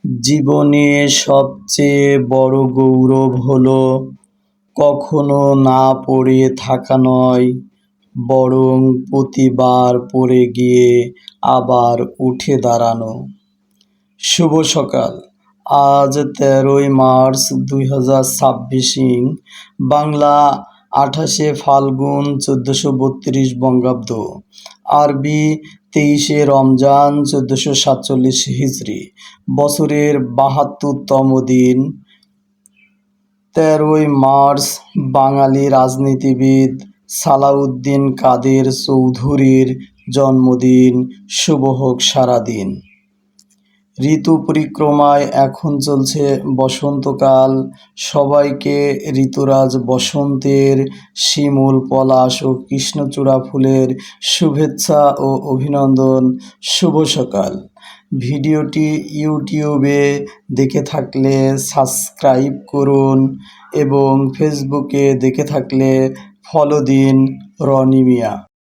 জীবনে সবচেয়ে বড় গৌরব হলো কখনো না পড়ে থাকা নয়, বরং প্রতিবার পড়ে গিয়ে আবার উঠে দাঁড়ানো। শুভ সকাল। আজ ১৩ই মার্চ ২০২৬ বাংলা ২৮শে ফাল্গুন ১৪৩২ বঙ্গাব্দ, আরবি ২৩শে রমজান ১৪৪৭ হিজরি, বছরের ৭২তম দিন। ১৩ই মার্চ বাঙালি রাজনীতিবিদ সালাউদ্দিন কাদের চৌধুরীর জন্মদিন। শুভ হোক সারাদিন। ঋতু পরিক্রমায় এখন চলছে বসন্তকাল। সবাইকে ঋতুরাজ বসন্তের শিমুল পলাশ ও কৃষ্ণচূড়া ফুলের শুভেচ্ছা ও অভিনন্দন। শুভ সকাল। ভিডিওটি ইউটিউবে দেখে থাকলে সাবস্ক্রাইব করুন এবং ফেসবুকে দেখে থাকলে ফলো দিন। রনি মিয়া।